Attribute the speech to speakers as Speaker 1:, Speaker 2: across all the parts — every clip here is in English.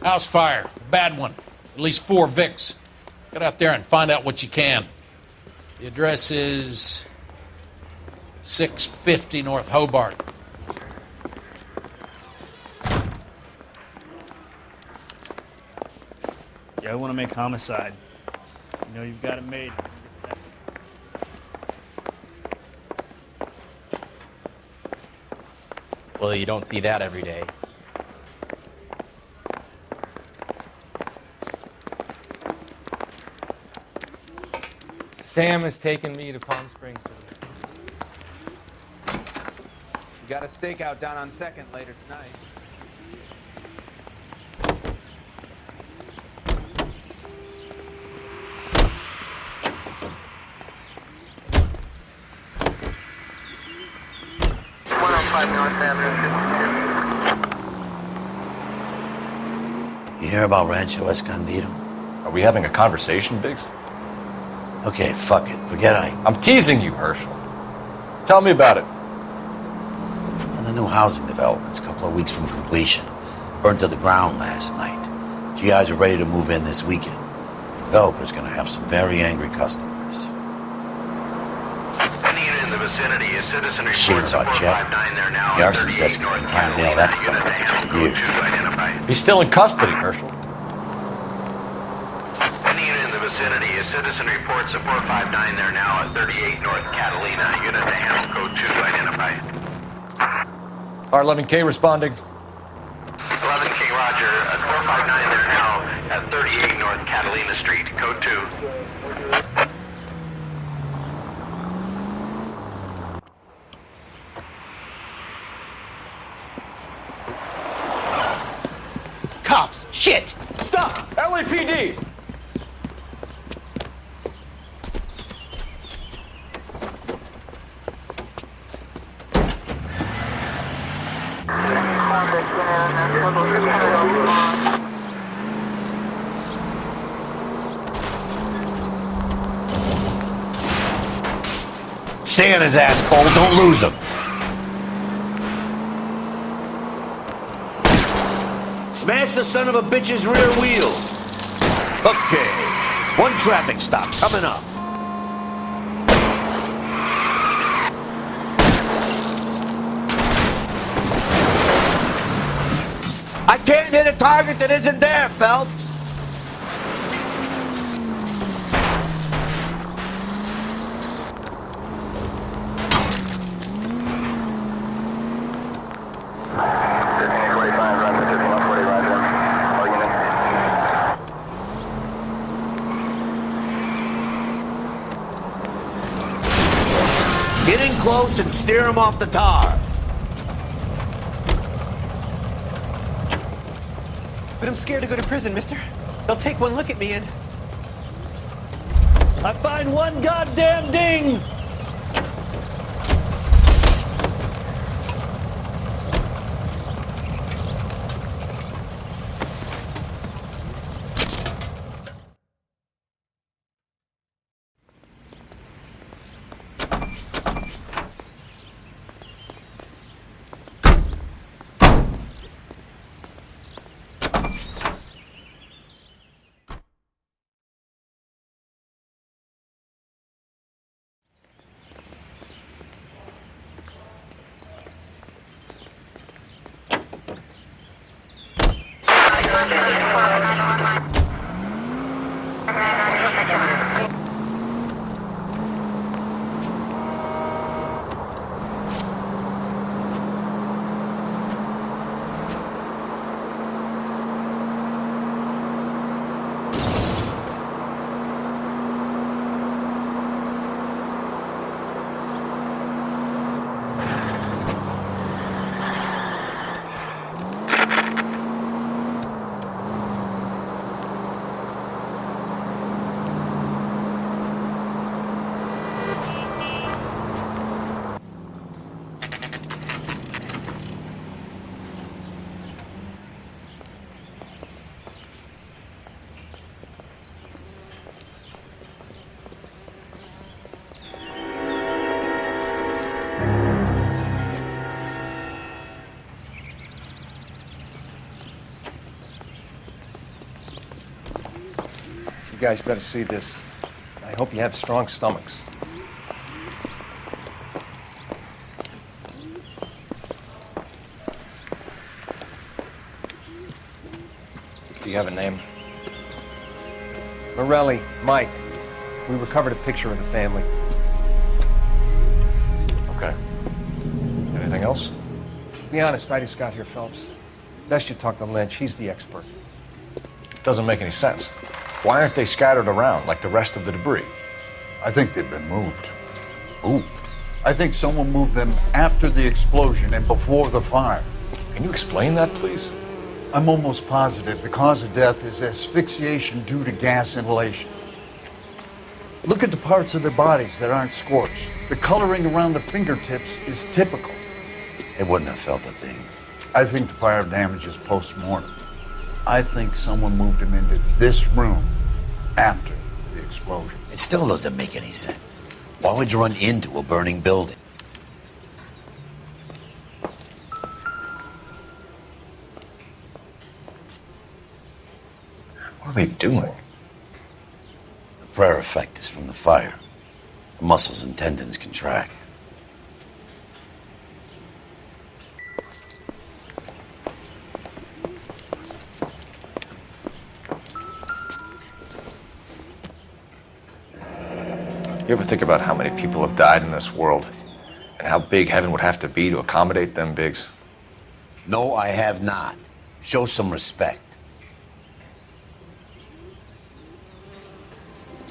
Speaker 1: House fire. Bad one. At least 4 Vicks. Get out there and find out what you can. The address is 650 North Hobart.
Speaker 2: Yeah, I want to make homicide. You know you've got it made.
Speaker 3: Well, you don't see that every day.
Speaker 4: Sam has taken me to Palm Springs.
Speaker 5: You got a stakeout down on 2nd later tonight.
Speaker 6: You hear about Rancho Escondido?
Speaker 7: Are we having a conversation, Biggs?
Speaker 6: Okay, fuck it. Forget
Speaker 7: I'm teasing you, Herschel. Tell me about it.
Speaker 6: On the new housing developments, a couple of weeks from completion. Burned to the ground last night. GIs are ready to move in this weekend. Developer's gonna have some very angry customers.
Speaker 8: Any unit in the vicinity is citizen
Speaker 6: Shit
Speaker 8: report
Speaker 6: about
Speaker 8: support
Speaker 6: Chet.
Speaker 8: 59 there now.
Speaker 6: The arson desk has been trying to nail that son of a bitch for years.
Speaker 7: He's still in custody, Herschel.
Speaker 8: Any unit in the vicinity is citizen report support 59 there now at 38 North Catalina. Unit to handle code 2 identified.
Speaker 7: R11K responding.
Speaker 8: 11K Roger. 459 there now at 38 North Catalina Street. Code 2.
Speaker 1: Cops! Shit!
Speaker 7: Stop! LAPD!
Speaker 6: Stay on his ass, Cole. Don't lose him. Smash the son of a bitch's rear wheels. Okay. 1 traffic stop coming up. I can't hit a target that isn't there, Phelps. Get in close and steer him off the tar.
Speaker 9: But I'm scared to go to prison, mister. They'll take one look at me and...
Speaker 2: I find one goddamn ding!
Speaker 10: You guys better see this. I hope you have strong stomachs.
Speaker 7: Do you have a name?
Speaker 10: Morelli, Mike. We recovered a picture of the family.
Speaker 7: Okay. Anything else?
Speaker 10: Be honest, I just got here, Phelps. Best you talk to Lynch. He's the expert.
Speaker 7: Doesn't make any sense. Why aren't they scattered around like the rest of the debris?
Speaker 11: I think they've been moved.
Speaker 7: Ooh.
Speaker 11: I think someone moved them after the explosion and before the fire.
Speaker 7: Can you explain that, please?
Speaker 11: I'm almost positive the cause of death is asphyxiation due to gas inhalation. Look at the parts of their bodies that aren't scorched. The coloring around the fingertips is typical.
Speaker 6: They wouldn't have felt a thing.
Speaker 11: I think the fire damage is post-mortem. I think someone moved him into this room after the explosion.
Speaker 6: It still doesn't make any sense. Why would you run into a burning building?
Speaker 7: What are they doing?
Speaker 6: The prayer effect is from the fire. The muscles and tendons contract.
Speaker 7: You ever think about how many people have died in this world? And how big heaven would have to be to accommodate them bigs?
Speaker 6: No, I have not. Show some respect.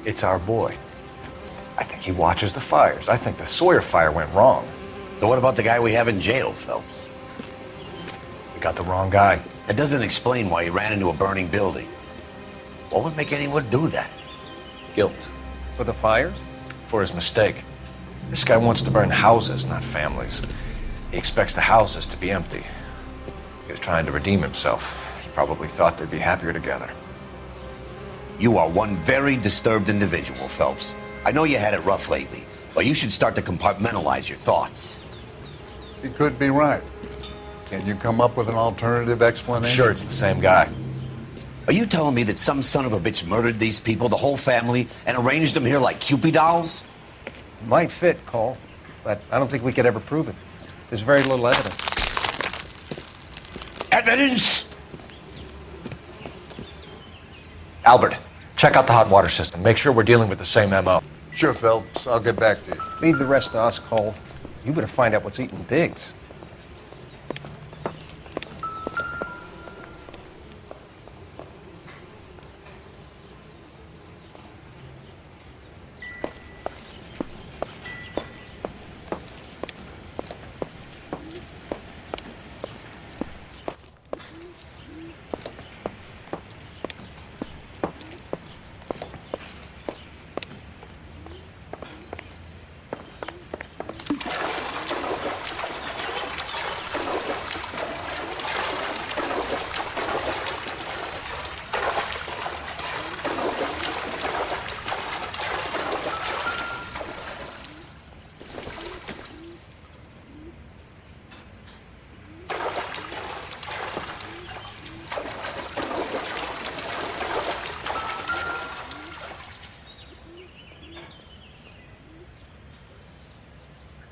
Speaker 7: It's our boy. I think he watches the fires. I think the Sawyer fire went wrong.
Speaker 6: So what about the guy we have in jail, Phelps?
Speaker 7: We got the wrong guy.
Speaker 6: That doesn't explain why he ran into a burning building. What would make anyone do that?
Speaker 7: Guilt.
Speaker 10: For the fires?
Speaker 7: For his mistake. This guy wants to burn houses, not families. He expects the houses to be empty. He was trying to redeem himself. He probably thought they'd be happier together.
Speaker 6: You are one very disturbed individual, Phelps. I know you had it rough lately, but you should start to compartmentalize your thoughts.
Speaker 11: He could be right. Can you come up with an alternative
Speaker 7: I'm
Speaker 11: explanation?
Speaker 7: sure it's the same guy.
Speaker 6: Are you telling me that some son of a bitch murdered these people, the whole family, and arranged them here like Cupid dolls?
Speaker 10: Might fit, Cole, but I don't think we could ever prove it. There's very little evidence.
Speaker 6: Evidence?
Speaker 7: Albert, check out the hot water system. Make sure we're dealing with the same MO.
Speaker 11: Sure, Phelps. I'll get back to you.
Speaker 10: Leave the rest to us, Cole. You better find out what's eating Biggs.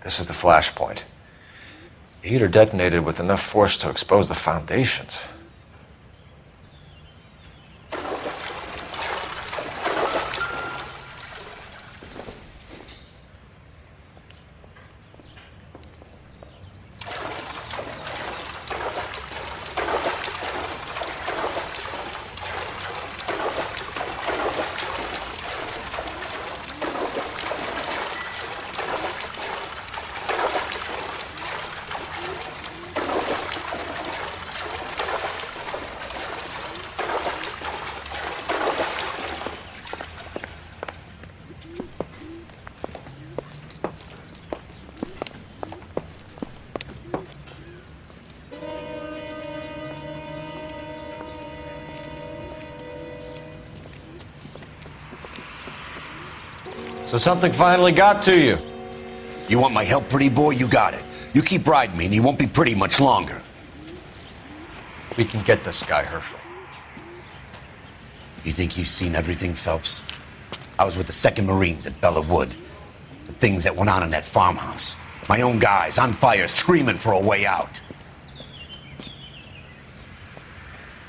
Speaker 7: This is the flashpoint. The heater detonated with enough force to expose the foundations. So something finally got to you.
Speaker 6: You want my help, pretty boy? You got it. You keep riding me and you won't be pretty much longer.
Speaker 7: We can get this guy, Herschel.
Speaker 6: You think you've seen everything, Phelps? I was with the 2nd Marines at Bella Wood. The things that went on in that farmhouse. My own guys on fire, screaming for a way out.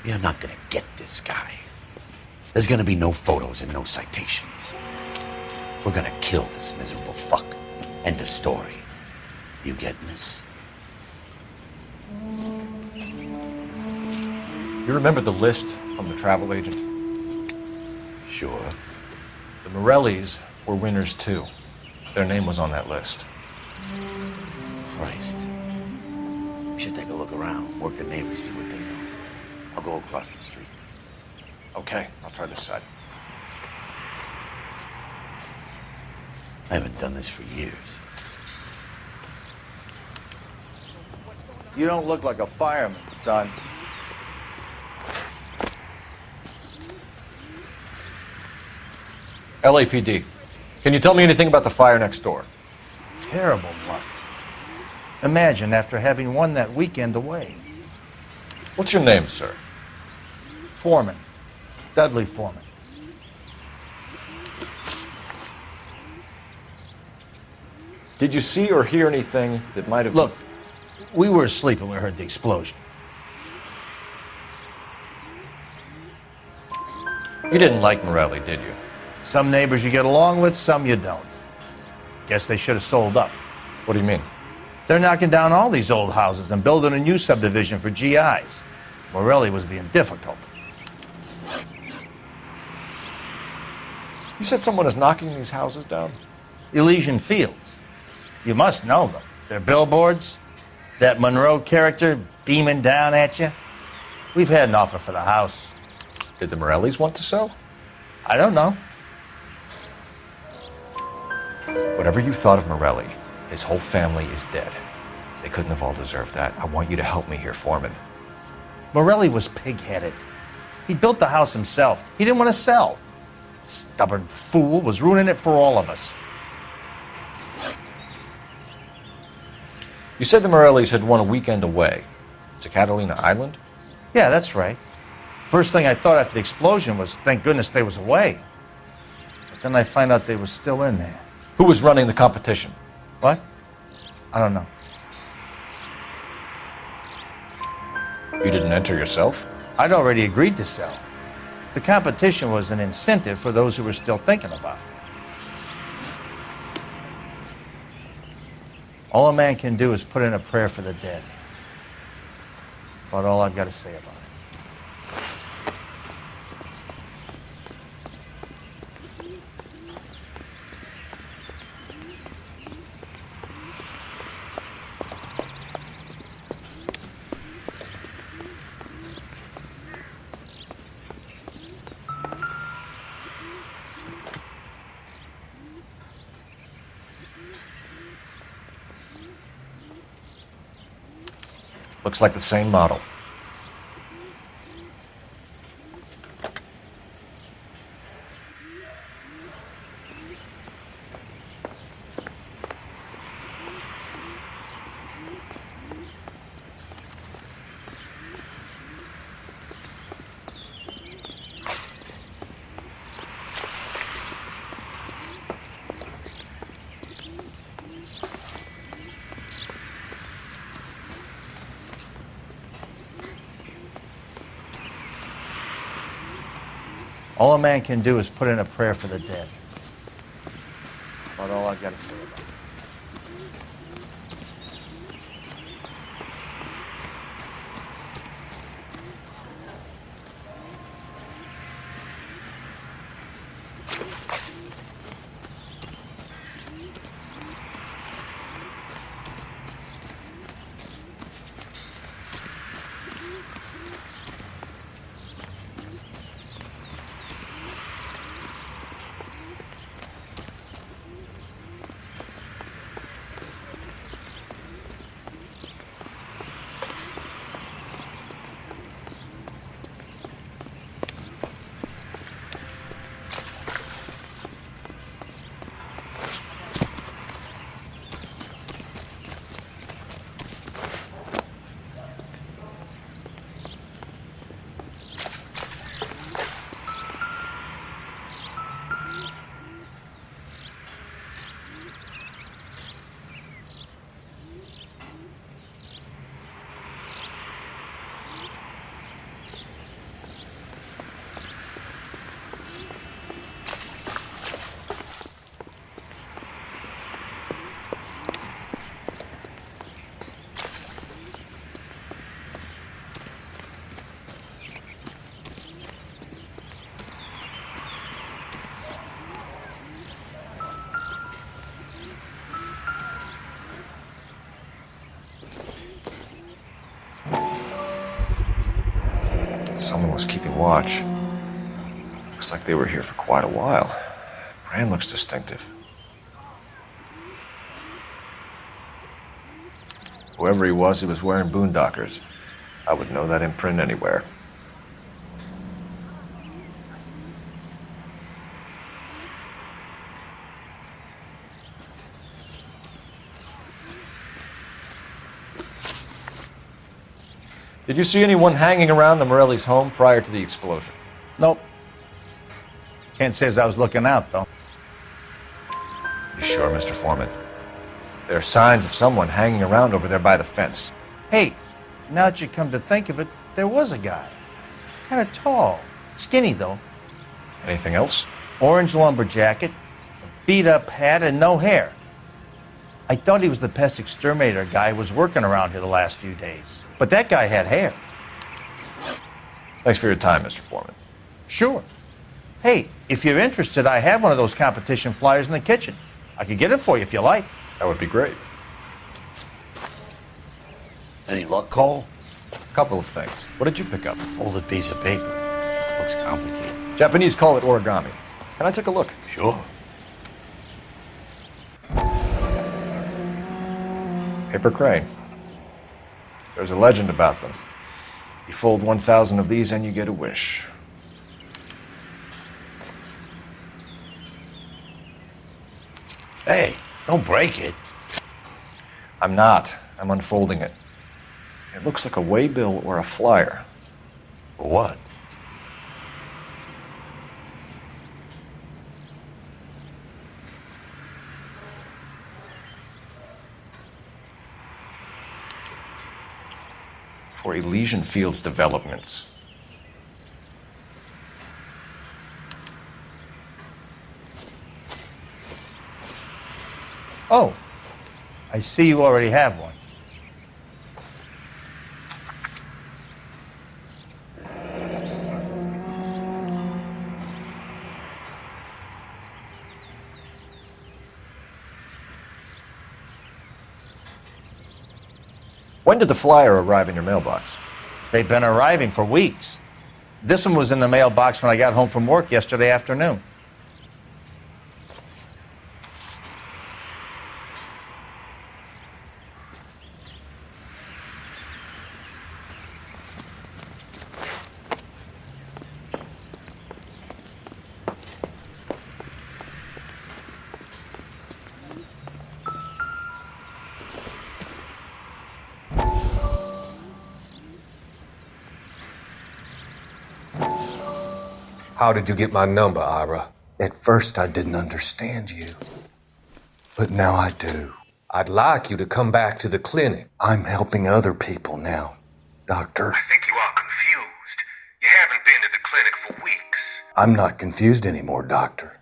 Speaker 6: You're not gonna get this guy. There's gonna be no photos and no citations. We're gonna kill this miserable fuck. End of story. You getting this?
Speaker 7: You remember the list from the travel agent?
Speaker 6: Sure.
Speaker 7: The Morellis were winners too. Their name was on that list.
Speaker 6: Christ. We should take a look around, work the neighbors, see what they know. I'll go across the street.
Speaker 7: Okay, I'll try this side.
Speaker 6: I haven't done this for years.
Speaker 5: You don't look like a fireman, son.
Speaker 7: LAPD. Can you tell me anything about the fire next door?
Speaker 12: Terrible luck. Imagine after having won that weekend away.
Speaker 7: What's your name, sir?
Speaker 12: Foreman. Dudley Foreman.
Speaker 7: Did you see or hear anything that might have...
Speaker 12: Look, we were asleep when we heard the explosion.
Speaker 7: You didn't like Morelli, did you?
Speaker 12: Some neighbors you get along with, some you don't. Guess they should have sold up.
Speaker 7: What do you mean?
Speaker 12: They're knocking down all these old houses and building a new subdivision for GIs. Morelli was being difficult.
Speaker 7: You said someone is knocking these houses down?
Speaker 12: Elysian Fields. You must know them. They're billboards. That Monroe character beaming down at you. We've had an offer for the house.
Speaker 7: Did the Morellis want to sell?
Speaker 12: I don't know.
Speaker 7: Whatever you thought of Morelli, his whole family is dead. They couldn't have all deserved that. I want you to help me here, Foreman.
Speaker 12: Morelli was pig-headed. He built the house himself. He didn't want to sell. Stubborn fool was ruining it for all of us.
Speaker 7: You said the Morellis had won a weekend away to Catalina Island?
Speaker 12: Yeah, that's right. First thing I thought after the explosion was, thank goodness they was away. But then I find out they was still in there.
Speaker 7: Who was running the competition?
Speaker 12: What? I don't know.
Speaker 7: You didn't enter yourself?
Speaker 12: I'd already agreed to sell. The competition was an incentive for those who were still thinking about it. All a man can do is put in a prayer for the dead. That's about all I've got to say about it.
Speaker 7: Looks like the same model.
Speaker 12: All a man can do is put in a prayer for the dead. That's about all I've got to say about it.
Speaker 7: Someone was keeping watch. Looks like they were here for quite a while. Brand looks distinctive. Whoever he was wearing boondockers. I would know that imprint anywhere. Did you see anyone hanging around the Morelli's home prior to the explosion?
Speaker 12: Nope. Can't say as I was looking out, though.
Speaker 7: You sure, Mr. Foreman? There are signs of someone hanging around over there by the fence.
Speaker 12: Hey, now that you come to think of it, there was a guy. Kind of tall. Skinny, though.
Speaker 7: Anything else?
Speaker 12: Orange lumber jacket, a beat-up hat, and no hair. I thought he was the pest exterminator guy who was working around here the last few days. But that guy had hair.
Speaker 7: Thanks for your time, Mr. Foreman.
Speaker 12: Sure. Hey, if you're interested, I have one of those competition flyers in the kitchen. I could get it for you if you like.
Speaker 7: That would be great.
Speaker 6: Any luck, Cole?
Speaker 7: A couple of things. What did you pick up?
Speaker 6: Folded piece of paper. Looks complicated.
Speaker 7: Japanese call it origami. Can I take a look?
Speaker 6: Sure.
Speaker 7: Paper crane. There's a legend about them. You fold 1,000 of these and you get a wish.
Speaker 6: Hey, don't break it.
Speaker 7: I'm not. I'm unfolding it. It looks like a waybill or a flyer.
Speaker 6: For what?
Speaker 7: For Elysischen Fields developments.
Speaker 12: Oh, I see you already have one.
Speaker 7: When did the flyer arrive in your mailbox?
Speaker 12: They've been arriving for weeks. This one was in the mailbox when I got home from work yesterday afternoon.
Speaker 13: How did you get my number, Ira?
Speaker 14: At first I didn't understand you, but now I do.
Speaker 13: I'd like you to come back to the clinic.
Speaker 14: I'm helping other people now, Doctor.
Speaker 13: I think you are confused. You haven't been to the clinic for weeks.
Speaker 14: I'm not confused anymore, Doctor.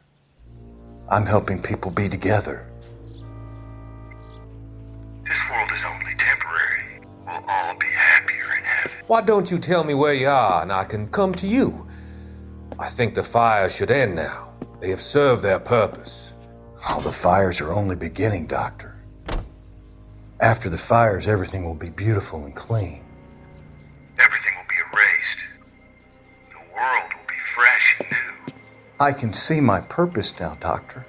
Speaker 14: I'm helping people be together.
Speaker 13: This world is only temporary. We'll all be happier in heaven. Why don't you tell me where you are and I can come to you? I think the fires should end now. They have served their purpose.
Speaker 14: Oh, the fires are only beginning, Doctor. After the fires, everything will be beautiful and clean.
Speaker 13: Everything will be erased. The world will be fresh and new.
Speaker 14: I can see my purpose now, Doctor.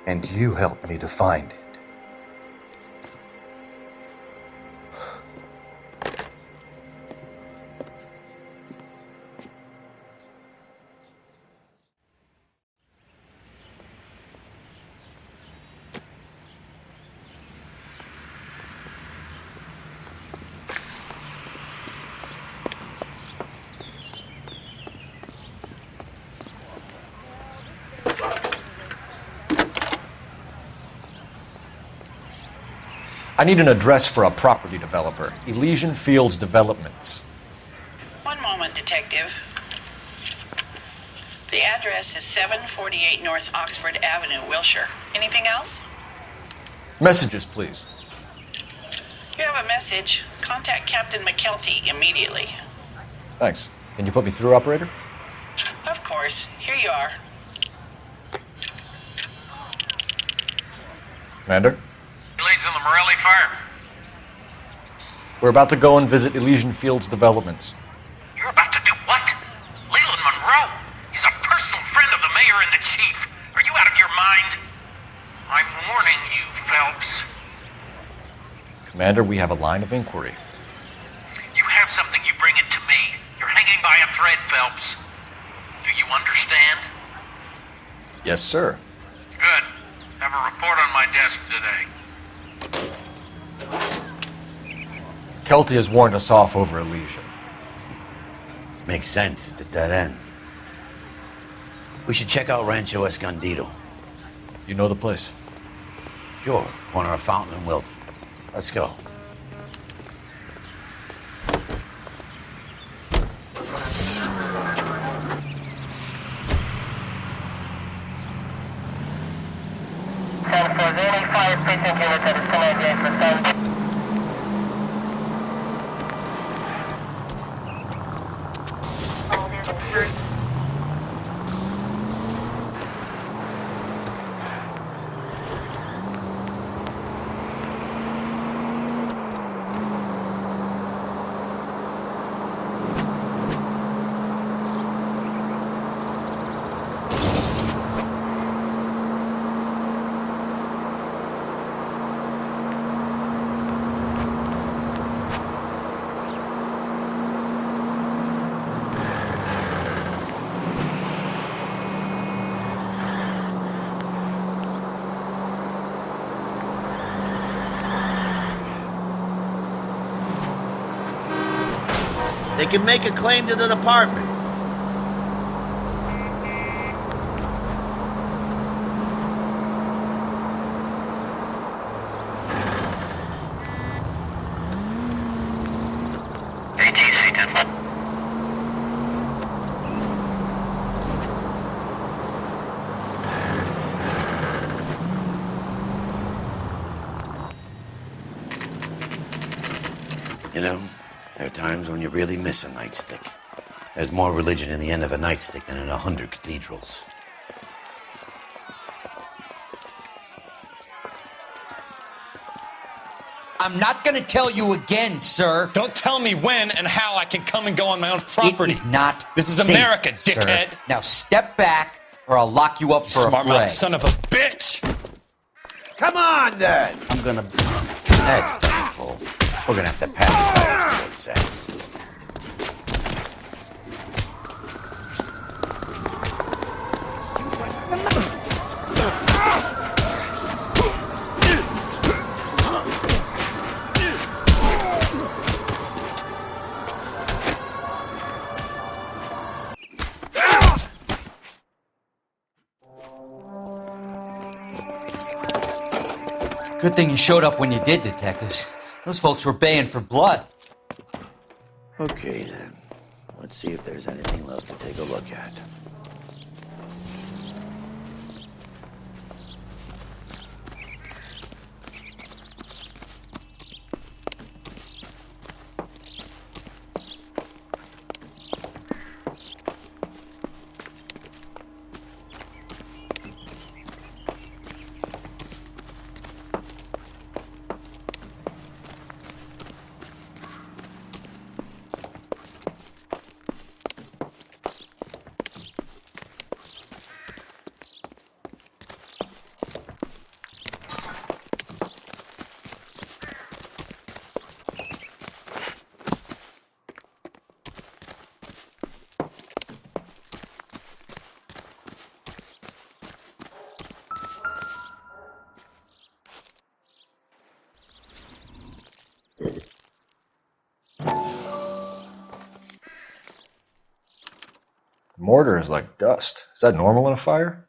Speaker 14: And you helped me to find it.
Speaker 7: I need an address for a property developer. Elysischen Fields Developments.
Speaker 15: One moment, Detective. The address is 748 North Oxford Avenue, Wilshire. Anything else?
Speaker 7: Messages, please.
Speaker 15: You have a message. Contact Captain McKelty immediately.
Speaker 7: Thanks. Can you put me through, operator?
Speaker 15: Of course. Here you are.
Speaker 7: Commander?
Speaker 8: Leads on the Morelli fire.
Speaker 7: We're about to go and visit Elysischen Fields Developments.
Speaker 8: You're about Monroe? He's a personal friend of the mayor and the chief. Are you out of your mind? I'm warning you, Phelps.
Speaker 7: Commander, we have a line of inquiry.
Speaker 8: You have something, you bring it to me. You're hanging by a thread, Phelps. Do you understand?
Speaker 7: Yes, sir.
Speaker 8: Good. Have a report on my desk today.
Speaker 7: Kelty has warned us off over Elysian.
Speaker 6: Makes sense. It's a dead end. We should check out Rancho Escondido.
Speaker 7: You know the place?
Speaker 6: Sure. Corner of Fountain and Wilton. Let's go. They can make a claim to the department. You know, there are times when you really miss a nightstick. There's more religion in the end of a nightstick than in 100 cathedrals.
Speaker 16: I'm not gonna tell you again, sir.
Speaker 4: Don't tell me when and how I can come and go on my own property.
Speaker 16: It is not
Speaker 4: This is
Speaker 16: safe,
Speaker 4: America,
Speaker 16: sir.
Speaker 4: dickhead.
Speaker 16: Now step back, or I'll lock you up for a
Speaker 4: Smart mouth
Speaker 16: fray.
Speaker 4: son of a bitch.
Speaker 6: Come on, then! I'm gonna... That's done, Cole. We're gonna have to pacify this boy says.
Speaker 16: Good thing you showed up when you did, detectives. Those folks were baying for blood.
Speaker 6: Okay, then. Let's see if there's anything left to take a look at.
Speaker 7: Mortar is like dust. Is that normal in a fire?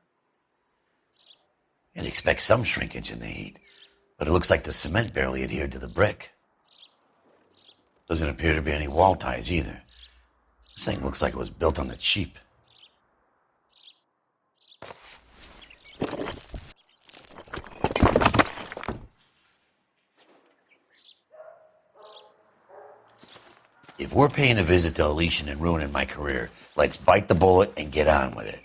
Speaker 6: You'd expect some shrinkage in the heat, but it looks like the cement barely adhered to the brick. Doesn't appear to be any wall ties either. This thing looks like it was built on the cheap. If we're paying a visit to Elysischen and ruining my career, let's bite the bullet and get on with it.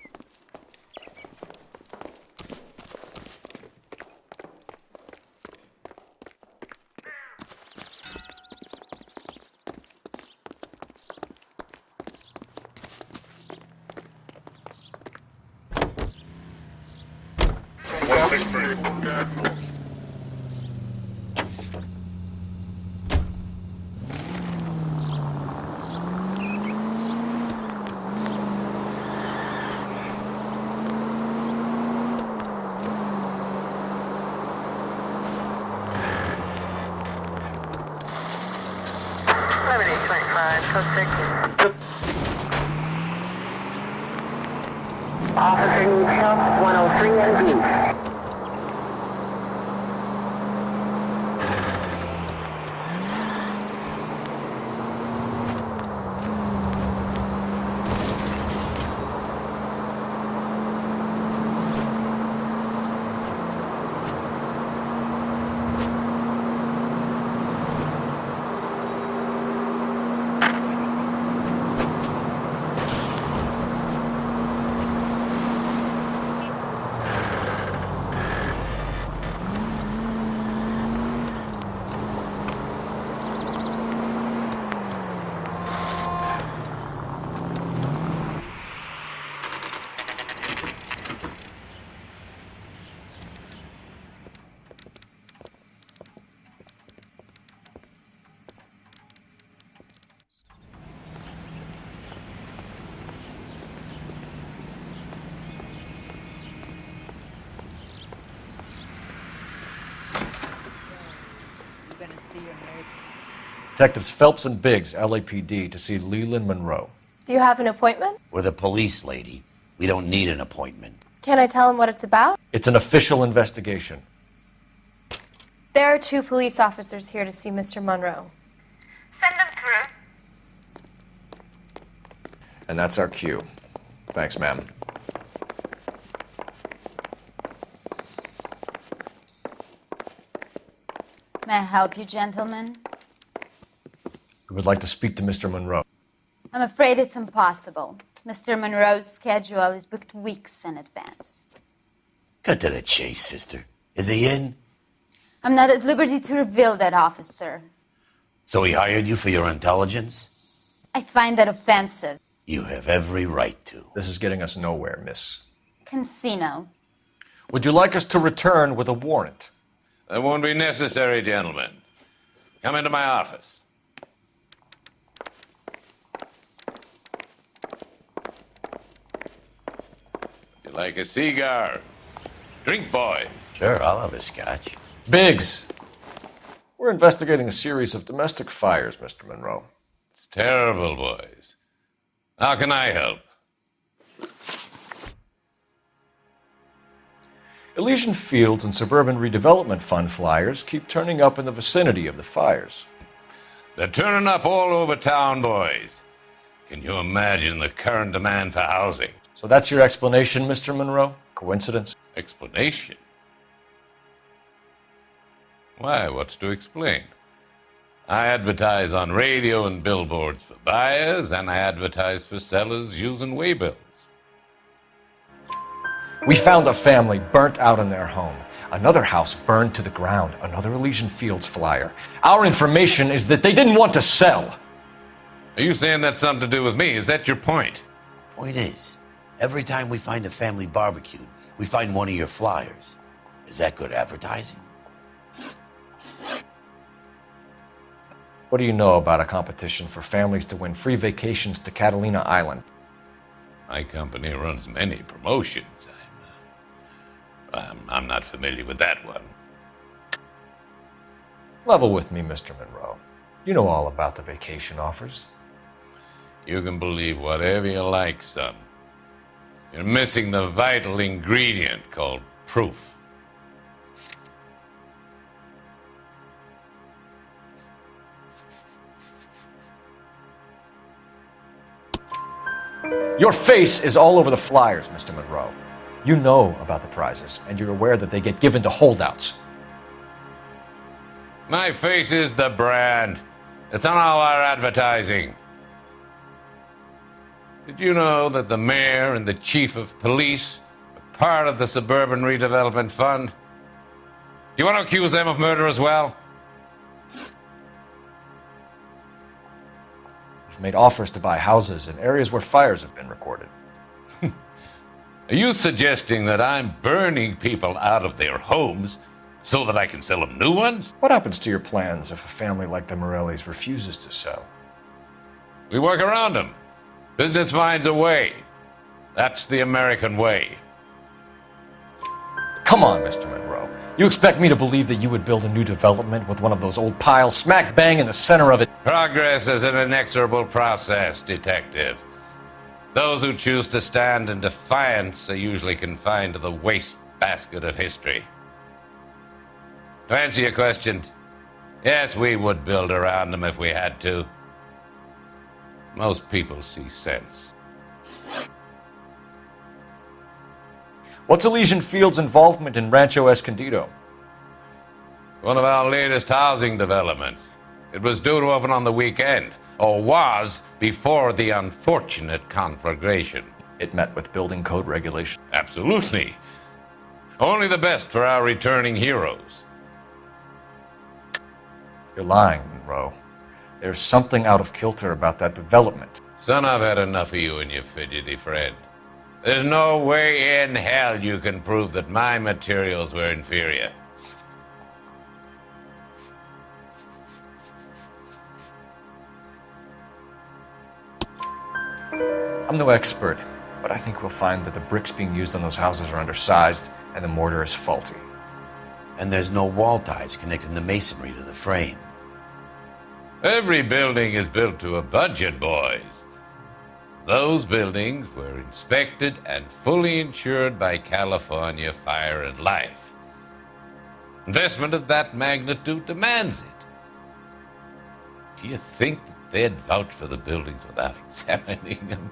Speaker 17: Officer needs help, 103 and B.
Speaker 7: Detectives Phelps and Biggs, LAPD, to see Leland Monroe.
Speaker 18: Do you have an appointment?
Speaker 6: We're the police, lady. We don't need an appointment.
Speaker 18: Can I tell him what it's about?
Speaker 7: It's an official investigation.
Speaker 18: There are 2 police officers here to see Mr. Monroe.
Speaker 17: Send them through.
Speaker 7: And that's our cue. Thanks, ma'am.
Speaker 19: May I help you, gentlemen?
Speaker 7: We would like to speak to Mr. Monroe.
Speaker 19: I'm afraid it's impossible. Mr. Monroe's schedule is booked weeks in advance.
Speaker 6: Cut to the chase, sister. Is he in?
Speaker 19: I'm not at liberty to reveal that, officer.
Speaker 6: So he hired you for your intelligence?
Speaker 19: I find that offensive.
Speaker 6: You have every right to.
Speaker 7: This is getting us nowhere, miss.
Speaker 19: Casino.
Speaker 7: Would you like us to return with a warrant?
Speaker 8: That won't be necessary, gentlemen. Come into my office. You like a cigar? Drink, boys.
Speaker 6: Sure, I'll have a scotch.
Speaker 7: Biggs! We're investigating a series of domestic fires, Mr. Monroe.
Speaker 8: It's terrible, boys. How can I help?
Speaker 7: Elysian Fields and Suburban Redevelopment Fund flyers keep turning up in the vicinity of the fires.
Speaker 8: They're turning up all over town, boys. Can you imagine the current demand for housing?
Speaker 7: So that's your explanation, Mr. Monroe? Coincidence?
Speaker 8: Explanation? Why, what's to explain? I advertise on radio and billboards for buyers, and I advertise for sellers using waybills.
Speaker 7: We found a family burnt out in their home. Another house burned to the ground. Another Elysian Fields flyer. Our information is that they didn't want to sell.
Speaker 8: Are you saying that's something to do with me? Is that your point?
Speaker 6: Point is, every time we find a family barbecued, we find one of your flyers. Is that good advertising?
Speaker 7: What do you know about a competition for families to win free vacations to Catalina Island?
Speaker 8: My company runs many promotions. I'm not familiar with that one.
Speaker 7: Level with me, Mr. Monroe. You know all about the vacation offers.
Speaker 8: You can believe whatever you like, son. You're missing the vital ingredient called proof.
Speaker 7: Your face is all over the flyers, Mr. Monroe. You know about the prizes, and you're aware that they get given to holdouts.
Speaker 8: My face is the brand. It's on all our advertising. Did you know that the mayor and the chief of police are part of the Suburban Redevelopment Fund? Do you want to accuse them of murder as well?
Speaker 7: You've made offers to buy houses in areas where fires have been recorded.
Speaker 8: Are you suggesting that I'm burning people out of their homes so that I can sell them new ones?
Speaker 7: What happens to your plans if a family like the Morellis refuses to sell?
Speaker 8: We work around them. Business finds a way. That's the American way.
Speaker 7: Come on, Mr. Monroe. You expect me to believe that you would build a new development with one of those old piles smack bang in the center of it?
Speaker 8: Progress is an inexorable process, Detective. Those who choose to stand in defiance are usually confined to the wastebasket of history. To answer your question, yes, we would build around them if we had to. Most people see sense.
Speaker 7: What's Elysian Field's involvement in Rancho Escondido?
Speaker 8: One of our latest housing developments. It was due to open on the weekend, or was before the unfortunate conflagration.
Speaker 7: It met with building code regulations.
Speaker 8: Absolutely. Only the best for our returning heroes.
Speaker 7: You're lying, Monroe. There's something out of kilter about that development.
Speaker 8: Son, I've had enough of you and your fidgety friend. There's no way in hell you can prove that my materials were inferior.
Speaker 7: I'm no expert, but I think we'll find that the bricks being used on those houses are undersized and the mortar is faulty.
Speaker 6: And there's no wall ties connecting the masonry to the frame.
Speaker 8: Every building is built to a budget, boys. Those buildings were inspected and fully insured by California Fire and Life. Investment of that magnitude demands it. Do you think that they'd vouch for the buildings without examining them?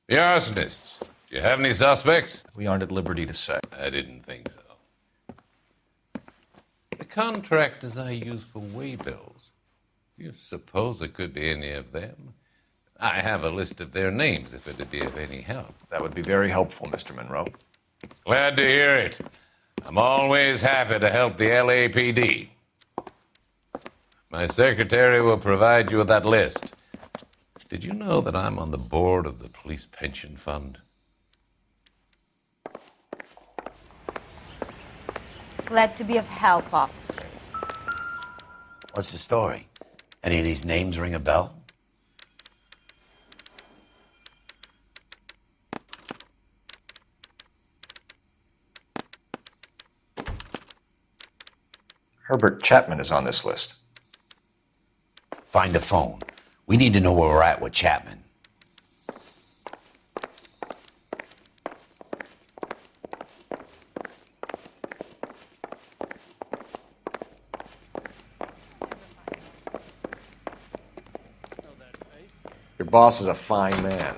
Speaker 8: The arsonists, do you have any suspects?
Speaker 7: We aren't at liberty to say.
Speaker 8: I didn't think so. The contractors I use for waybills, do you suppose it could be any of them? I have a list of their names if it'd be of any help.
Speaker 7: That would be very helpful, Mr. Monroe.
Speaker 8: Glad to hear it. I'm always happy to help the LAPD. My secretary will provide you with that list. Did you know that I'm on the board of the police pension fund?
Speaker 19: Glad to be of help, officers.
Speaker 6: What's the story? Any of these names ring a bell?
Speaker 7: Herbert Chapman is on this list.
Speaker 6: Find the phone. We need to know where we're at with Chapman.
Speaker 7: Your boss is a fine man.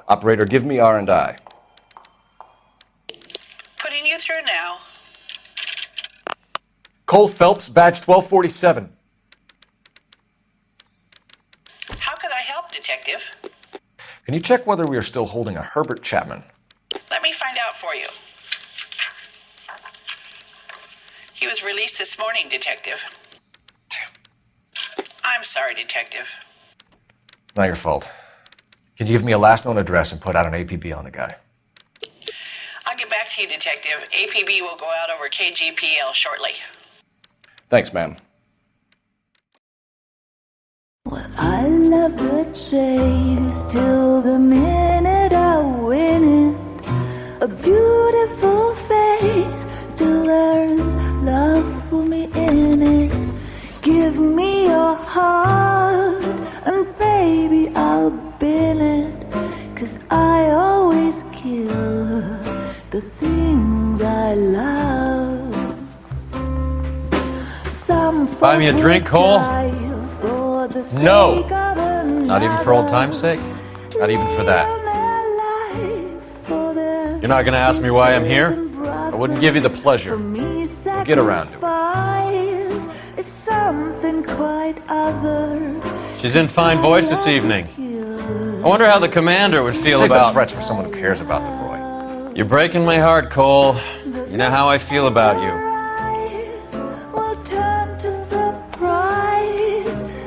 Speaker 7: Operator, give me R&I.
Speaker 15: Putting you through now.
Speaker 7: Cole Phelps, badge 1247.
Speaker 15: How could I help, Detective?
Speaker 7: Can you check whether we are still holding a Herbert Chapman?
Speaker 15: Let me find out for you. He was released this morning, Detective. I'm sorry, Detective.
Speaker 7: Not your fault. Can you give me a last known address and put out an APB on the guy?
Speaker 15: I'll get back to you, Detective. APB will go out over KGPL shortly.
Speaker 7: Thanks, ma'am.
Speaker 20: Well, I love the chase till the minute I win it. A beautiful face till there's love for me in it. Give me your heart and baby I'll bill it. 'Cause I always kill the things I love.
Speaker 21: Buy me a drink, Cole? No. Not even for old time's sake? Not even for that. You're not going to ask me why I'm here? I wouldn't give you the pleasure. We'll get around to it. She's in fine voice this evening. I wonder how the commander would feel
Speaker 7: Save
Speaker 21: about...
Speaker 7: the threats for someone who cares about the boy.
Speaker 21: You're breaking my heart, Cole. You know how I feel about you.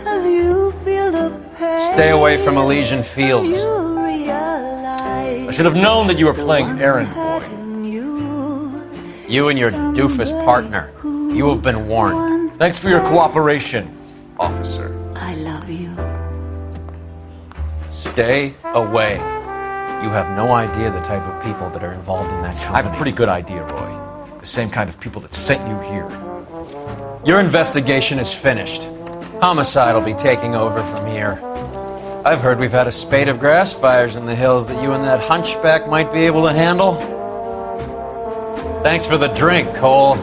Speaker 20: As you
Speaker 21: Stay away from Elysian Fields. I should have known that you were playing errand boy. You and your doofus partner. You have been warned. Thanks for your cooperation, officer.
Speaker 20: I love you.
Speaker 21: Stay away. You have no idea the type of people that are involved in that company.
Speaker 7: I have a pretty good idea, Roy. The same kind of people that sent you here.
Speaker 21: Your investigation is finished. Homicide will be taking over from here. I've heard we've had a spate of grass fires in the hills that you and that hunchback might be able to handle. Thanks for the drink, Cole.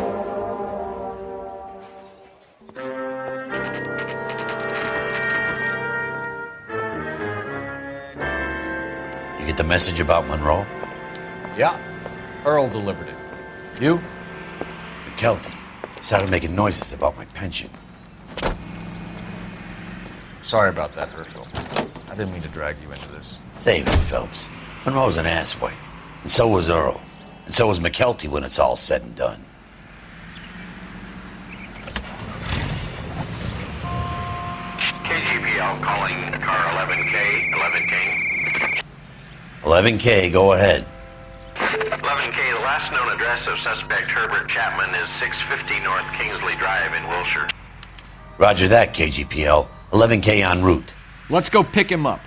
Speaker 6: You get the message about Monroe?
Speaker 21: Yeah. Earl delivered it. You?
Speaker 6: McKelty. He started making noises about my pension.
Speaker 7: Sorry about that, Herschel. I didn't mean to drag you into this.
Speaker 6: Save it, Phelps. Monroe's an asswipe. And so was Earl. And so was McKelty when it's all said and done.
Speaker 3: KGPL calling car 11K, 11K.
Speaker 6: 11K, go ahead.
Speaker 3: 11K, the last known address of suspect Herbert Chapman is 650 North Kingsley Drive in Wilshire.
Speaker 6: Roger that, KGPL. 11K en route.
Speaker 21: Let's go pick him up.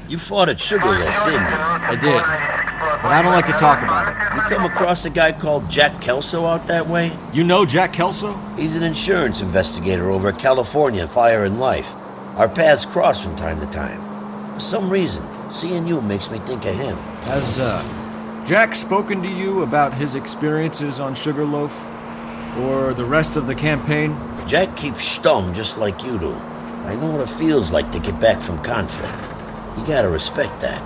Speaker 22: You fought at Sugarloaf, didn't you?
Speaker 21: I did. But I don't like to talk about it.
Speaker 22: You come across a guy called Jack Kelso out that way?
Speaker 21: You know Jack Kelso?
Speaker 22: He's an insurance investigator over at California Fire and Life. Our paths cross from time to time. For some reason, seeing you makes me think of him.
Speaker 2: Has, Jack spoken to you about his experiences on Sugarloaf? Or the rest of the campaign?
Speaker 22: Jack keeps stum just like you do. I know what it feels like to get back from conflict. You gotta respect that.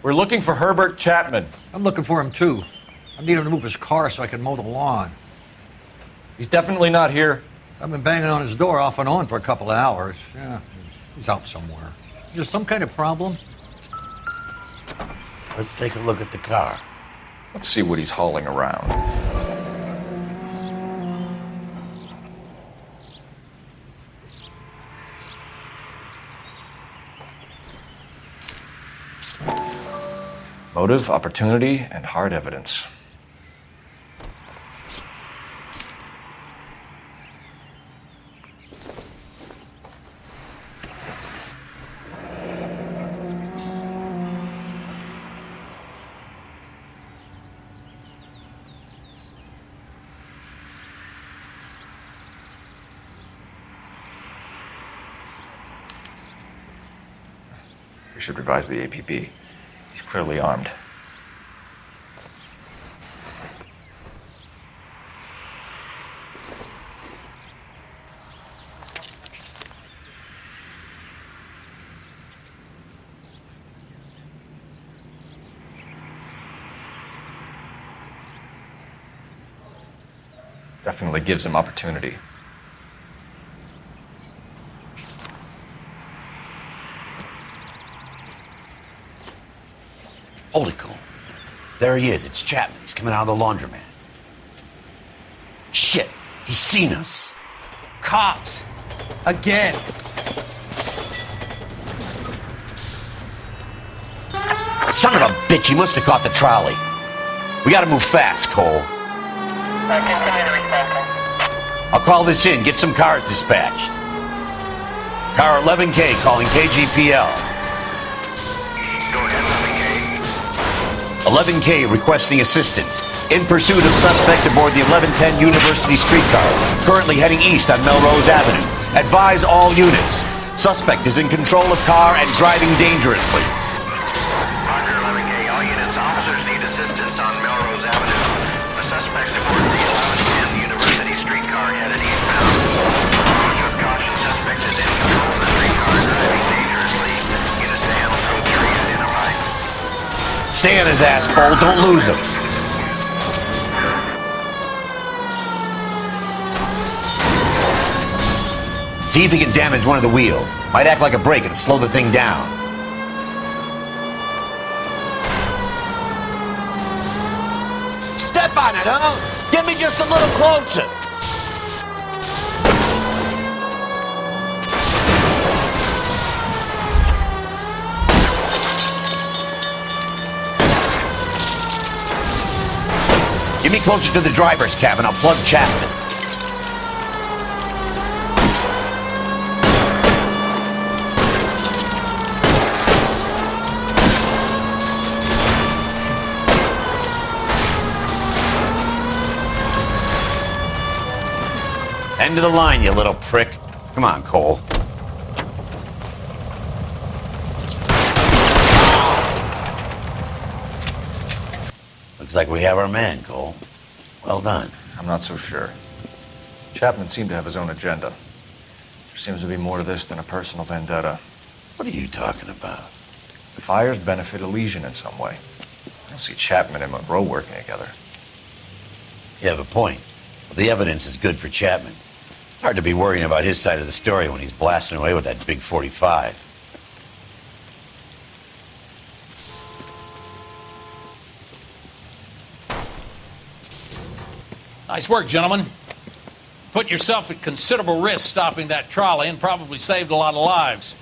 Speaker 21: We're looking for Herbert Chapman.
Speaker 12: I'm looking for him too. I need him to move his car so I can mow the lawn.
Speaker 21: He's definitely not here.
Speaker 12: I've been banging on his door off and on for a couple of hours. Yeah, he's out somewhere. Is there some kind of problem?
Speaker 6: Let's take a look at the car.
Speaker 7: Let's see what he's hauling around. Motive, opportunity, and hard evidence. We should revise the APB. He's clearly armed. Definitely gives him opportunity.
Speaker 6: Hold it, Cole. There he is. It's Chapman. He's coming out of the laundromat. Shit! He's seen us.
Speaker 16: Cops! Again!
Speaker 6: Son of a bitch, he must have caught the trolley. We gotta move fast, Cole. I'll call this in. Get some cars dispatched. Car 11K calling KGPL.
Speaker 3: Go ahead,
Speaker 6: 11K requesting assistance. In pursuit of suspect aboard the 1110 University streetcar. Currently heading east on Melrose Avenue. Advise all units. Suspect is in control of car and driving dangerously.
Speaker 3: Roger, 11K. All units, officers need assistance on Melrose Avenue. The suspect aboard the 1110 University streetcar headed eastbound. Approach with caution. Suspect is in control of the streetcar, driving dangerously. Units to handle code 3 identified.
Speaker 6: Stay on his ass, Cole. Don't lose him. See if he can damage one of the wheels. Might act like a brake and slow the thing down. Step on it, huh? Get me just a little closer. Get me closer to the driver's cabin. I'll plug Chapman. End of the line, you little prick. Come on, Cole. Looks like we have our man, Cole. Well done.
Speaker 7: I'm not so sure. Chapman seemed to have his own agenda. There seems to be more to this than a personal vendetta.
Speaker 6: What are you talking about?
Speaker 7: The fires benefit Elysian in some way. I don't see Chapman and Monroe working together.
Speaker 6: You have a point. Well, the evidence is good for Chapman. It's hard to be worrying about his side of the story when he's blasting away with that big 45.
Speaker 4: Nice work, gentlemen. Put yourself at considerable risk stopping that trolley and probably saved a lot of lives.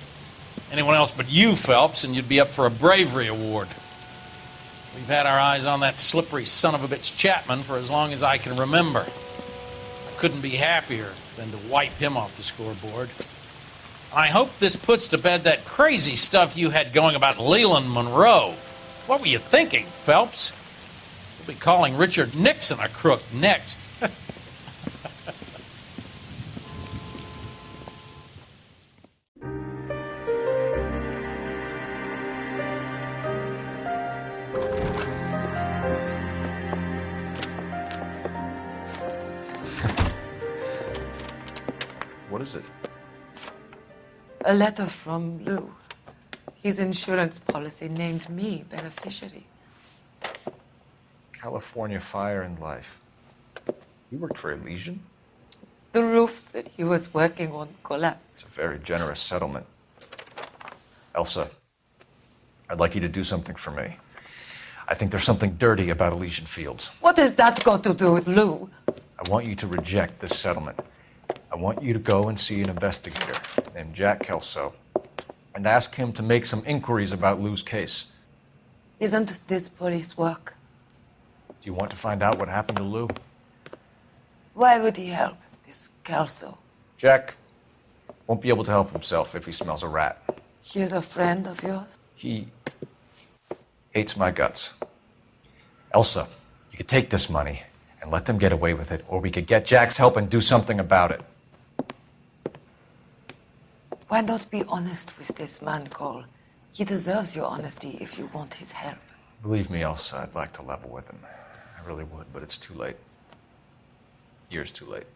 Speaker 4: Anyone else but you, Phelps, and you'd be up for a bravery award. We've had our eyes on that slippery son of a bitch Chapman for as long as I can remember. I couldn't be happier than to wipe him off the scoreboard. I hope this puts to bed that crazy stuff you had going about Leland Monroe. What were you thinking, Phelps? We'll be calling Richard Nixon a crook next.
Speaker 7: What is it?
Speaker 1: A letter from Lou. His insurance policy named me beneficiary.
Speaker 7: California Fire and Life. You worked for Elysian?
Speaker 1: The roofs that he was working on collapsed.
Speaker 7: It's a very generous settlement. Elsa, I'd like you to do something for me. I think there's something dirty about Elysian Fields.
Speaker 1: What has that got to do with Lou?
Speaker 7: I want you to reject this settlement. I want you to go and see an investigator named Jack Kelso and ask him to make some inquiries about Lou's case.
Speaker 1: Isn't this police work?
Speaker 7: Do you want to find out what happened to Lou?
Speaker 1: Why would he help, this Kelso?
Speaker 7: Jack won't be able to help himself if he smells a rat.
Speaker 1: He's a friend of yours?
Speaker 7: He hates my guts. Elsa, you could take this money and let them get away with it, or we could get Jack's help and do something about it.
Speaker 1: Why not be honest with this man, Cole? He deserves your honesty if you want his help.
Speaker 7: Believe me, Elsa, I'd like to level with him. I really would, but it's too late. Years too late.